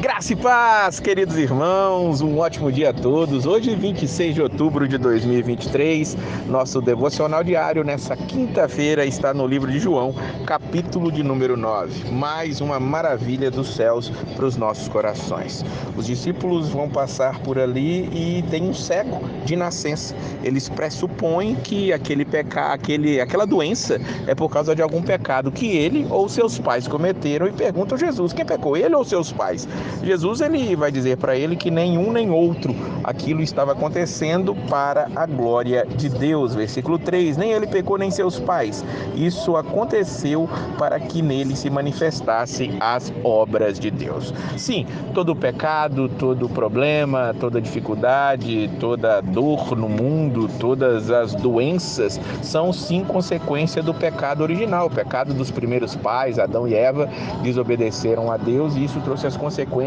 Graça e paz, queridos irmãos, um ótimo dia a todos. Hoje, 26 de outubro de 2023, nosso devocional diário nessa quinta-feira está no livro de João, capítulo de número 9. Mais uma maravilha dos céus para os nossos corações. Os discípulos vão passar por ali e tem um cego de nascença. Eles pressupõem que aquela doença é por causa de algum pecado que ele ou seus pais cometeram e perguntam a Jesus: quem pecou, ele ou seus pais? Jesus ele vai dizer para ele que nenhum nem outro, aquilo estava acontecendo para a glória de Deus. Versículo 3, nem ele pecou nem seus pais, isso aconteceu para que nele se manifestassem as obras de Deus. Sim, todo pecado, todo problema, toda dificuldade, toda dor no mundo, todas as doenças são sim consequência do pecado original, o pecado dos primeiros pais. Adão e Eva desobedeceram a Deus e isso trouxe as consequências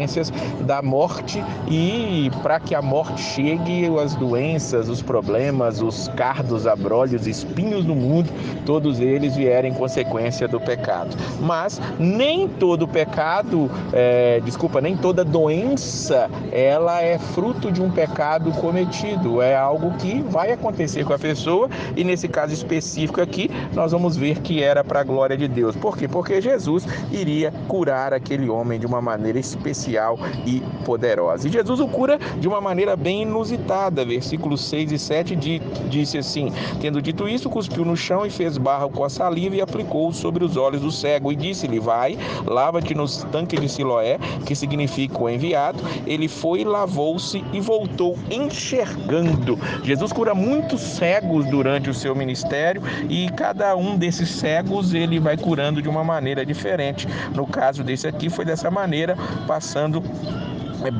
da morte, e para que a morte chegue, as doenças, os problemas, os cardos, abrolhos, espinhos no mundo, todos eles vieram em consequência do pecado. Mas nem todo pecado, nem toda doença, ela é fruto de um pecado cometido, é algo que vai acontecer com a pessoa, e nesse caso específico aqui, nós vamos ver que era para a glória de Deus. Por quê? Porque Jesus iria curar aquele homem de uma maneira especial e poderosa. E Jesus o cura de uma maneira bem inusitada. Versículos 6 e 7 disse assim: tendo dito isso, cuspiu no chão e fez barro com a saliva e aplicou sobre os olhos do cego e disse-lhe: vai, lava-te no tanque de Siloé, que significa o enviado. Ele foi, lavou-se e voltou enxergando. Jesus cura muitos cegos durante o seu ministério, e cada um desses cegos ele vai curando de uma maneira diferente. No caso desse aqui foi dessa maneira, passando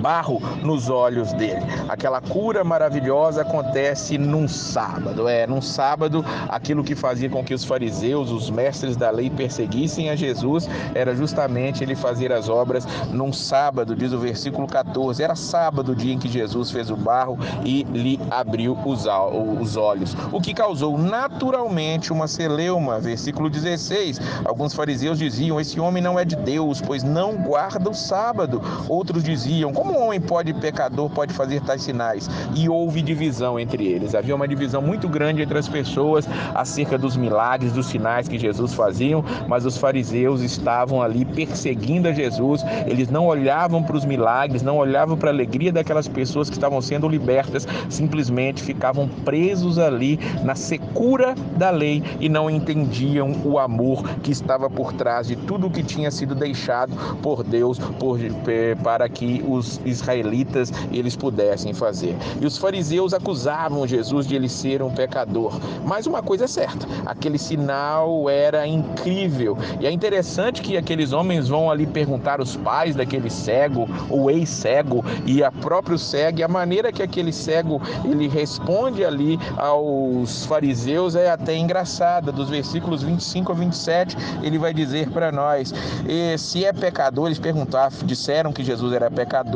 barro nos olhos dele. Aquela cura maravilhosa acontece num sábado. Num sábado, aquilo que fazia com que os fariseus, os mestres da lei, perseguissem a Jesus, era justamente ele fazer as obras num sábado, diz o versículo 14. Era sábado, o dia em que Jesus fez o barro e lhe abriu os olhos, o que causou naturalmente uma celeuma. Versículo 16, alguns fariseus diziam: esse homem não é de Deus, pois não guarda o sábado. Outros diziam: como um homem pecador pode fazer tais sinais? E houve divisão entre eles. Havia uma divisão muito grande entre as pessoas acerca dos milagres, dos sinais que Jesus fazia, mas os fariseus estavam ali perseguindo a Jesus. Eles não olhavam para os milagres, não olhavam para a alegria daquelas pessoas que estavam sendo libertas, simplesmente ficavam presos ali na secura da lei e não entendiam o amor que estava por trás de tudo o que tinha sido deixado por Deus para que os israelitas eles pudessem fazer. E os fariseus acusavam Jesus de ele ser um pecador. Mas uma coisa é certa, aquele sinal era incrível. E é interessante que aqueles homens vão ali perguntar os pais daquele cego, o ex-cego, e a próprio cego, e a maneira que aquele cego ele responde ali aos fariseus é até engraçada. Dos versículos 25 a 27, ele vai dizer para nós: se é pecador, eles disseram que Jesus era pecador,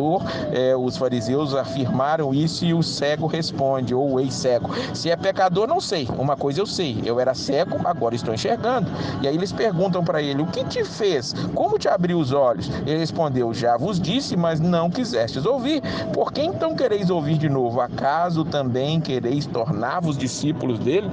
os fariseus afirmaram isso, e o cego responde, ou o ex-cego: se é pecador, não sei, uma coisa eu sei, eu era cego, agora estou enxergando. E aí eles perguntam para ele: o que te fez? Como te abriu os olhos? Ele respondeu: já vos disse, mas não quisestes ouvir. Por que então quereis ouvir de novo? Acaso também quereis tornar-vos discípulos dele?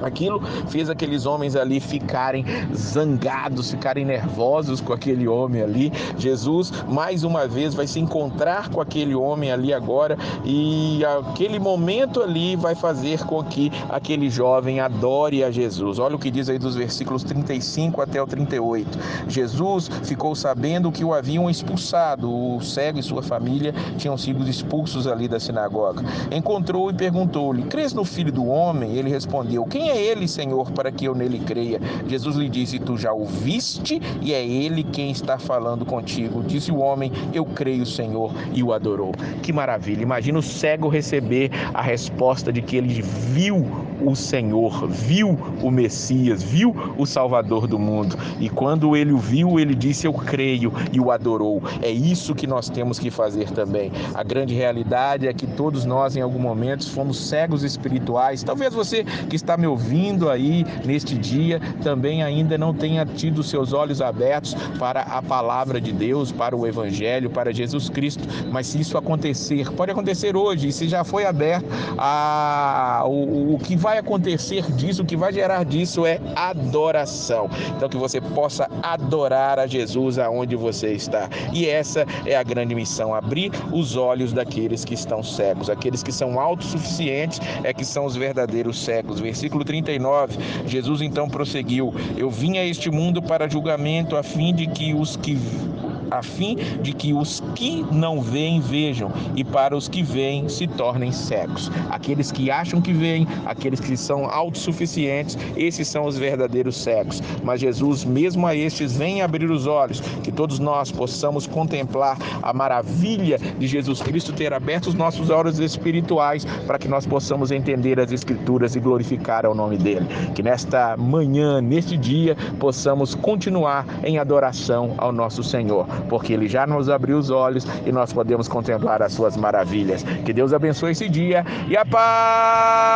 Aquilo fez aqueles homens ali ficarem zangados, ficarem nervosos com aquele homem ali. Jesus, mais uma vez, vai se encontrar com aquele homem ali agora, e aquele momento ali vai fazer com que aquele jovem adore a Jesus. Olha o que diz aí dos versículos 35 até o 38. Jesus ficou sabendo que o haviam expulsado. O cego e sua família tinham sido expulsos ali da sinagoga. Encontrou e perguntou-lhe: crês no Filho do Homem? Ele respondeu: quem é ele, Senhor, para que eu nele creia? Jesus lhe disse: tu já o viste, e é ele quem está falando contigo. Disse o homem: eu creio, Senhor, e o adorou. Que maravilha! Imagina o cego receber a resposta de que ele viu o Senhor, viu o Messias, viu o Salvador do mundo. E quando ele o viu, ele disse: eu creio, e o adorou. É isso que nós temos que fazer também. A grande realidade é que todos nós, em algum momento, fomos cegos espirituais. Talvez você que está me ouvindo aí neste dia também ainda não tenha tido seus olhos abertos para a palavra de Deus, para o Evangelho, para Jesus Cristo. Mas se isso acontecer, pode acontecer hoje, e se já foi aberto, o que vai acontecer disso, o que vai gerar disso é adoração. Então que você possa adorar a Jesus aonde você está. E essa é a grande missão, abrir os olhos daqueles que estão cegos. Aqueles que são autossuficientes é que são os verdadeiros cegos. Versículo 39, Jesus então prosseguiu: eu vim a este mundo para julgamento, a fim de que os que não veem, vejam, e para os que veem, se tornem cegos. Aqueles que acham que veem, aqueles que são autossuficientes, esses são os verdadeiros cegos. Mas Jesus, mesmo a estes, vem abrir os olhos, que todos nós possamos contemplar a maravilha de Jesus Cristo ter aberto os nossos olhos espirituais, para que nós possamos entender as Escrituras e glorificar ao nome dele. Que nesta manhã, neste dia, possamos continuar em adoração ao nosso Senhor, porque ele já nos abriu os olhos e nós podemos contemplar as suas maravilhas. Que Deus abençoe esse dia e a paz